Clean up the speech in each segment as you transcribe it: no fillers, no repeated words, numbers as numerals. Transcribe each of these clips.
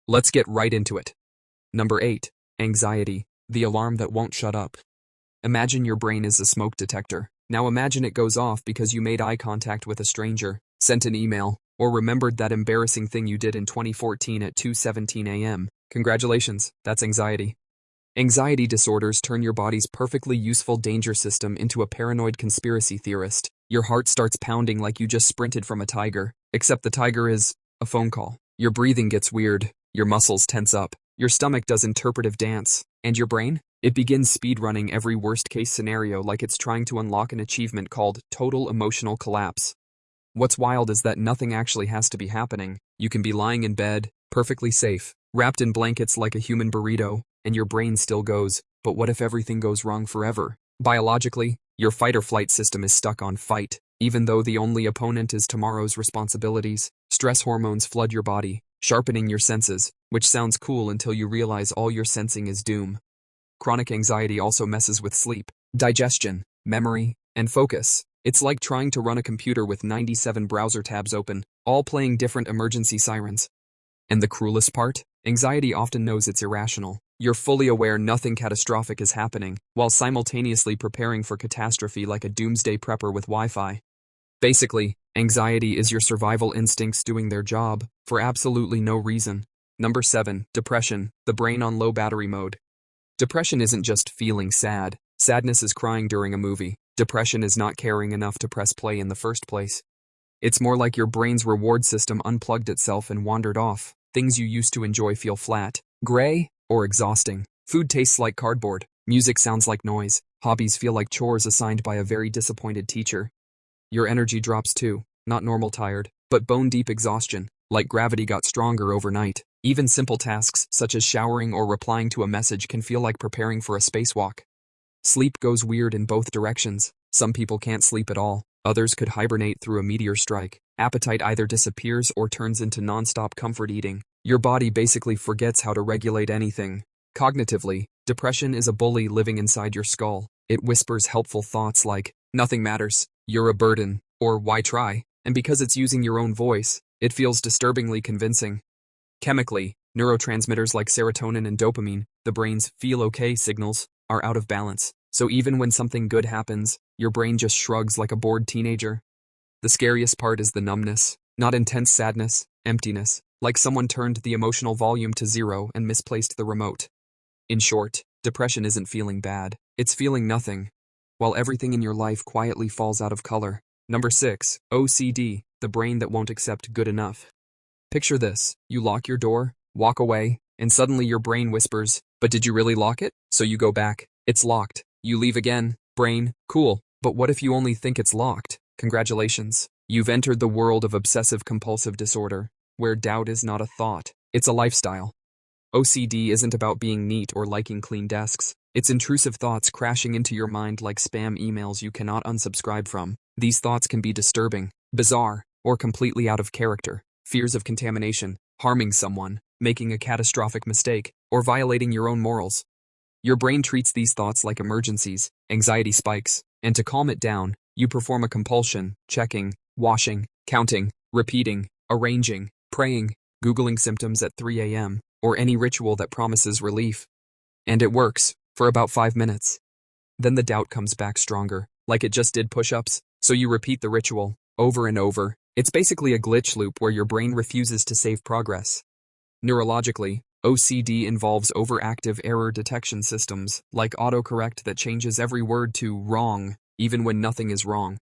Let's get right into it. Number 8. Anxiety, the alarm that won't shut up. Imagine your brain is a smoke detector. Now imagine it goes off because you made eye contact with a stranger, sent an email, or remembered that embarrassing thing you did in 2014 at 2:17 a.m. Congratulations, that's anxiety. Anxiety disorders turn your body's perfectly useful danger system into a paranoid conspiracy theorist. Your heart starts pounding like you just sprinted from a tiger, except the tiger is a phone call. Your breathing gets weird, your muscles tense up, your stomach does interpretive dance, and your brain? It begins speedrunning every worst-case scenario like it's trying to unlock an achievement called total emotional collapse. What's wild is that nothing actually has to be happening. You can be lying in bed, perfectly safe, wrapped in blankets like a human burrito, and your brain still goes, but what if everything goes wrong forever? Biologically, your fight-or-flight system is stuck on fight, even though the only opponent is tomorrow's responsibilities. Stress hormones flood your body, sharpening your senses, which sounds cool until you realize all you're sensing is doom. Chronic anxiety also messes with sleep, digestion, memory, and focus. It's like trying to run a computer with 97 browser tabs open, all playing different emergency sirens. And the cruelest part? Anxiety often knows it's irrational. You're fully aware nothing catastrophic is happening, while simultaneously preparing for catastrophe like a doomsday prepper with Wi-Fi. Basically, anxiety is your survival instincts doing their job, for absolutely no reason. Number 7. Depression, the brain on low battery mode. Depression isn't just feeling sad. Sadness is crying during a movie. Depression is not caring enough to press play in the first place. It's more like your brain's reward system unplugged itself and wandered off. Things you used to enjoy feel flat, gray, or exhausting. Food tastes like cardboard. Music sounds like noise. Hobbies feel like chores assigned by a very disappointed teacher. Your energy drops too, not normal tired, but bone-deep exhaustion, like gravity got stronger overnight. Even simple tasks, such as showering or replying to a message, can feel like preparing for a spacewalk. Sleep goes weird in both directions. Some people can't sleep at all. Others could hibernate through a meteor strike. Appetite either disappears or turns into non-stop comfort eating. Your body basically forgets how to regulate anything. Cognitively, depression is a bully living inside your skull. It whispers helpful thoughts like, nothing matters, you're a burden, or why try? And because it's using your own voice, it feels disturbingly convincing. Chemically, neurotransmitters like serotonin and dopamine, the brain's feel okay signals, are out of balance. So even when something good happens, your brain just shrugs like a bored teenager. The scariest part is the numbness, not intense sadness, emptiness, like someone turned the emotional volume to 0 and misplaced the remote. In short, depression isn't feeling bad, it's feeling nothing, while everything in your life quietly falls out of color. Number 6. OCD, the brain that won't accept good enough. Picture this, you lock your door, walk away, and suddenly your brain whispers, but did you really lock it? So you go back, it's locked. You leave again, brain, cool, but what if you only think it's locked? Congratulations, you've entered the world of obsessive-compulsive disorder, where doubt is not a thought, it's a lifestyle. OCD isn't about being neat or liking clean desks. It's intrusive thoughts crashing into your mind like spam emails you cannot unsubscribe from. These thoughts can be disturbing, bizarre, or completely out of character. Fears of contamination, harming someone, making a catastrophic mistake, or violating your own morals. Your brain treats these thoughts like emergencies, anxiety spikes, and to calm it down, you perform a compulsion, checking, washing, counting, repeating, arranging, praying, Googling symptoms at 3 a.m., or any ritual that promises relief. And it works, for about 5 minutes. Then the doubt comes back stronger, like it just did push-ups, so you repeat the ritual, over and over. It's basically a glitch loop where your brain refuses to save progress. Neurologically, OCD involves overactive error detection systems, like autocorrect that changes every word to wrong, even when nothing is wrong.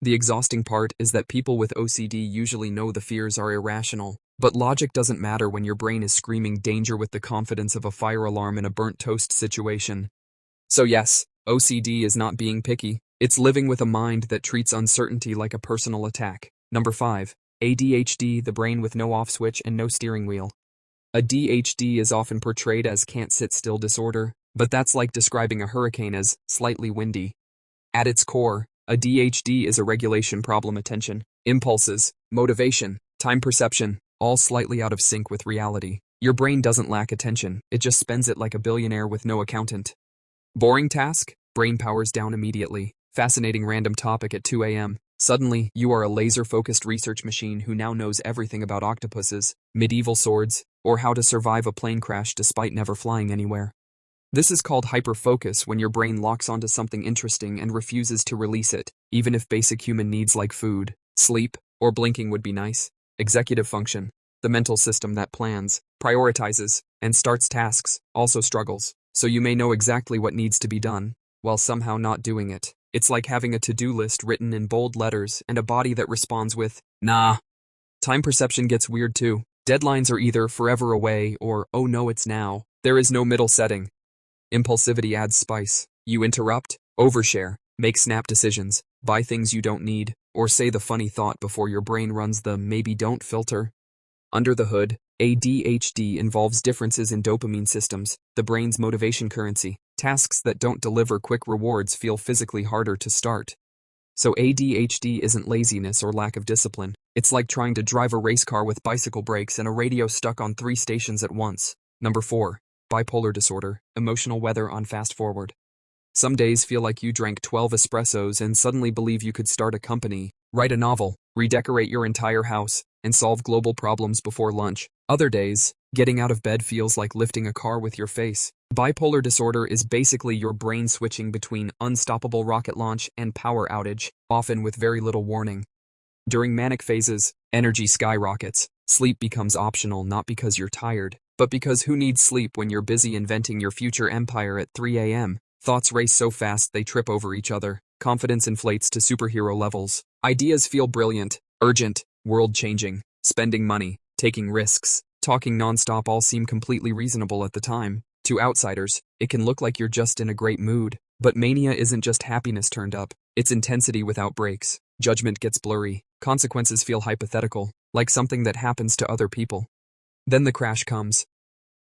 The exhausting part is that people with OCD usually know the fears are irrational, but logic doesn't matter when your brain is screaming danger with the confidence of a fire alarm in a burnt toast situation. So yes, OCD is not being picky, it's living with a mind that treats uncertainty like a personal attack. Number 5. ADHD, the brain with no off switch and no steering wheel. ADHD is often portrayed as can't-sit-still disorder, but that's like describing a hurricane as slightly windy. At its core, ADHD is a regulation problem: attention, impulses, motivation, time perception, all slightly out of sync with reality. Your brain doesn't lack attention, it just spends it like a billionaire with no accountant. Boring task? Brain powers down immediately. Fascinating random topic at 2 a.m. Suddenly, you are a laser-focused research machine who now knows everything about octopuses, medieval swords, or how to survive a plane crash despite never flying anywhere. This is called hyperfocus when your brain locks onto something interesting and refuses to release it, even if basic human needs like food, sleep, or blinking would be nice. Executive function, the mental system that plans, prioritizes, and starts tasks, also struggles. So you may know exactly what needs to be done, while somehow not doing it. It's like having a to-do list written in bold letters and a body that responds with, nah. Time perception gets weird too. Deadlines are either forever away or, oh no, it's now. There is no middle setting. Impulsivity adds spice. You interrupt, overshare, make snap decisions, buy things you don't need, or say the funny thought before your brain runs the maybe don't filter. Under the hood, ADHD involves differences in dopamine systems, the brain's motivation currency. Tasks that don't deliver quick rewards feel physically harder to start. So ADHD isn't laziness or lack of discipline. It's like trying to drive a race car with bicycle brakes and a radio stuck on 3 stations at once. Number 4. Bipolar disorder, emotional weather on fast forward. Some days feel like you drank 12 espressos and suddenly believe you could start a company, write a novel, redecorate your entire house, and solve global problems before lunch. Other days, getting out of bed feels like lifting a car with your face. Bipolar disorder is basically your brain switching between unstoppable rocket launch and power outage, often with very little warning. During manic phases, energy skyrockets. Sleep becomes optional not because you're tired, but because who needs sleep when you're busy inventing your future empire at 3 a.m.? Thoughts race so fast they trip over each other. Confidence inflates to superhero levels. Ideas feel brilliant, urgent, world-changing. Spending money, taking risks, talking nonstop all seem completely reasonable at the time. To outsiders, it can look like you're just in a great mood. But mania isn't just happiness turned up, it's intensity without breaks. Judgment gets blurry. Consequences feel hypothetical, like something that happens to other people. Then the crash comes.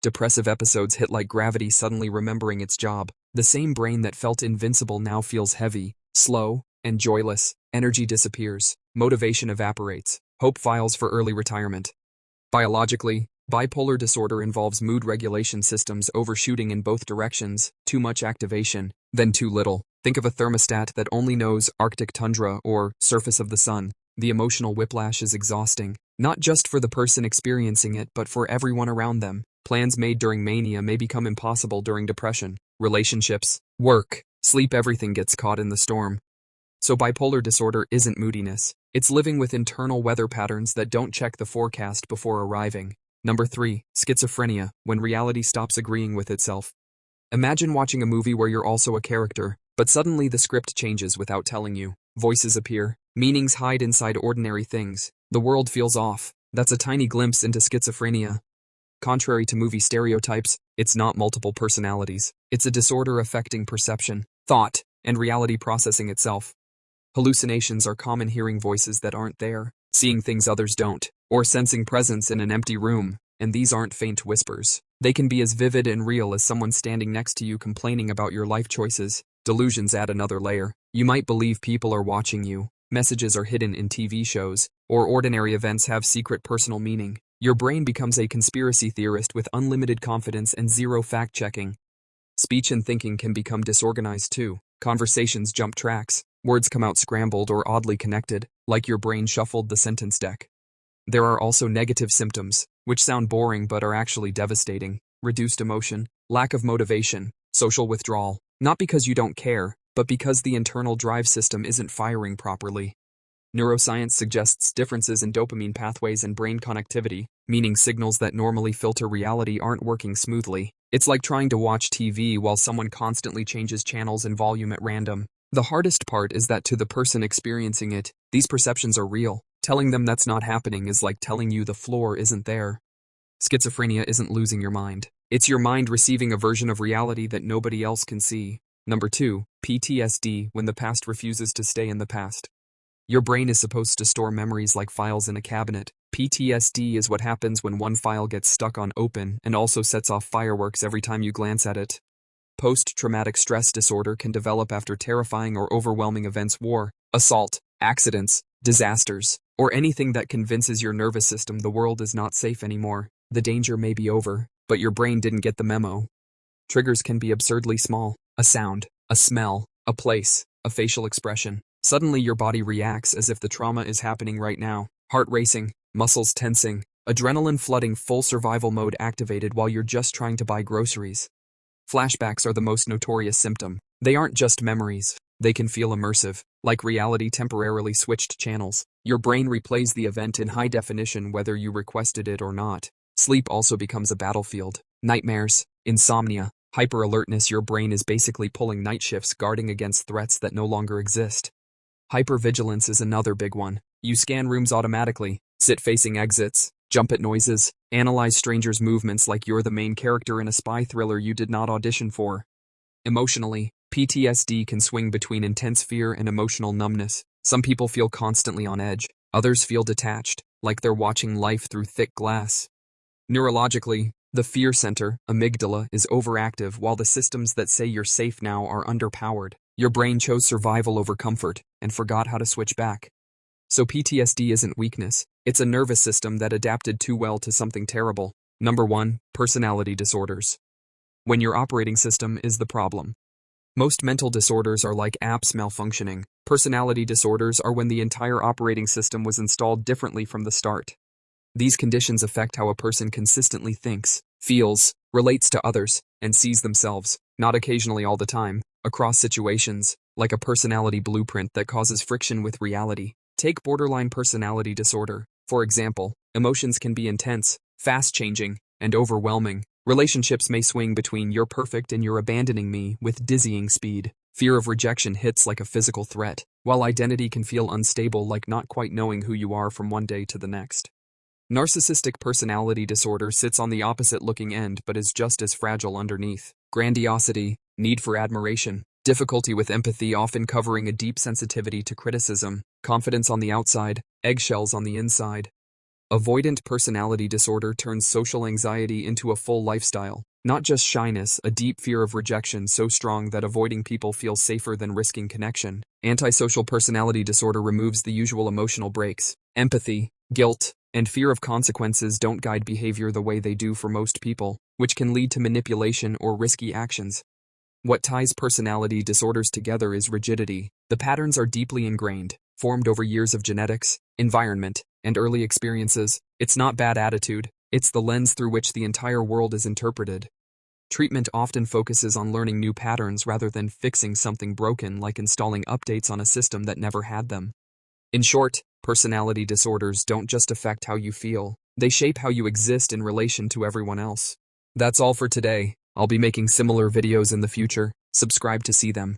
Depressive episodes hit like gravity suddenly remembering its job. The same brain that felt invincible now feels heavy, slow, and joyless. Energy disappears. Motivation evaporates. Hope files for early retirement. Biologically, bipolar disorder involves mood regulation systems overshooting in both directions, too much activation, then too little. Think of a thermostat that only knows Arctic tundra or surface of the sun. The emotional whiplash is exhausting, not just for the person experiencing it but for everyone around them. Plans made during mania may become impossible during depression. Relationships, work, sleep, everything gets caught in the storm. So bipolar disorder isn't moodiness. It's living with internal weather patterns that don't check the forecast before arriving. Number 3. Schizophrenia, when reality stops agreeing with itself. Imagine watching a movie where you're also a character, but suddenly the script changes without telling you. Voices appear, meanings hide inside ordinary things. The world feels off. That's a tiny glimpse into schizophrenia. Contrary to movie stereotypes, it's not multiple personalities. It's a disorder affecting perception, thought, and reality processing itself. Hallucinations are common, hearing voices that aren't there, seeing things others don't, or sensing presence in an empty room, and these aren't faint whispers. They can be as vivid and real as someone standing next to you complaining about your life choices. Delusions add another layer. You might believe people are watching you, messages are hidden in TV shows, or ordinary events have secret personal meaning. Your brain becomes a conspiracy theorist with unlimited confidence and zero fact-checking. Speech and thinking can become disorganized too. Conversations jump tracks. Words come out scrambled or oddly connected, like your brain shuffled the sentence deck. There are also negative symptoms, which sound boring but are actually devastating. Reduced emotion, lack of motivation, social withdrawal. Not because you don't care, but because the internal drive system isn't firing properly. Neuroscience suggests differences in dopamine pathways and brain connectivity, meaning signals that normally filter reality aren't working smoothly. It's like trying to watch TV while someone constantly changes channels and volume at random. The hardest part is that to the person experiencing it, these perceptions are real. Telling them that's not happening is like telling you the floor isn't there. Schizophrenia isn't losing your mind. It's your mind receiving a version of reality that nobody else can see. Number 2, PTSD, when the past refuses to stay in the past. Your brain is supposed to store memories like files in a cabinet. PTSD is what happens when one file gets stuck on open and also sets off fireworks every time you glance at it. Post-traumatic stress disorder can develop after terrifying or overwhelming events, war, assault, accidents, disasters, or anything that convinces your nervous system the world is not safe anymore. The danger may be over, but your brain didn't get the memo. Triggers can be absurdly small. A sound, a smell, a place, a facial expression. Suddenly your body reacts as if the trauma is happening right now. Heart racing, muscles tensing, adrenaline flooding, full survival mode activated while you're just trying to buy groceries. Flashbacks are the most notorious symptom. They aren't just memories. They can feel immersive, like reality temporarily switched channels. Your brain replays the event in high definition whether you requested it or not. Sleep also becomes a battlefield. Nightmares, insomnia, hyper-alertness. Your brain is basically pulling night shifts guarding against threats that no longer exist. Hypervigilance is another big one. You scan rooms automatically, sit facing exits, jump at noises, analyze strangers' movements like you're the main character in a spy thriller you did not audition for. Emotionally, PTSD can swing between intense fear and emotional numbness. Some people feel constantly on edge, others feel detached, like they're watching life through thick glass. Neurologically, the fear center, amygdala, is overactive while the systems that say you're safe now are underpowered. Your brain chose survival over comfort and forgot how to switch back. So PTSD isn't weakness, it's a nervous system that adapted too well to something terrible. Number 1, personality disorders. When your operating system is the problem. Most mental disorders are like apps malfunctioning. Personality disorders are when the entire operating system was installed differently from the start. These conditions affect how a person consistently thinks, feels, relates to others, and sees themselves, not occasionally all the time, across situations, like a personality blueprint that causes friction with reality. Take borderline personality disorder. For example, emotions can be intense, fast-changing, and overwhelming. Relationships may swing between "you're perfect" and "you're abandoning me" with dizzying speed. Fear of rejection hits like a physical threat, while identity can feel unstable, like not quite knowing who you are from one day to the next. Narcissistic personality disorder sits on the opposite-looking end but is just as fragile underneath. Grandiosity, need for admiration, difficulty with empathy often covering a deep sensitivity to criticism, confidence on the outside, eggshells on the inside. Avoidant personality disorder turns social anxiety into a full lifestyle, not just shyness, a deep fear of rejection so strong that avoiding people feels safer than risking connection. Antisocial personality disorder removes the usual emotional brakes. Empathy, guilt, and fear of consequences don't guide behavior the way they do for most people, which can lead to manipulation or risky actions. What ties personality disorders together is rigidity. The patterns are deeply ingrained, formed over years of genetics, environment, and early experiences. It's not bad attitude, it's the lens through which the entire world is interpreted. Treatment often focuses on learning new patterns rather than fixing something broken, like installing updates on a system that never had them. In short, personality disorders don't just affect how you feel, they shape how you exist in relation to everyone else. That's all for today. I'll be making similar videos in the future. Subscribe to see them.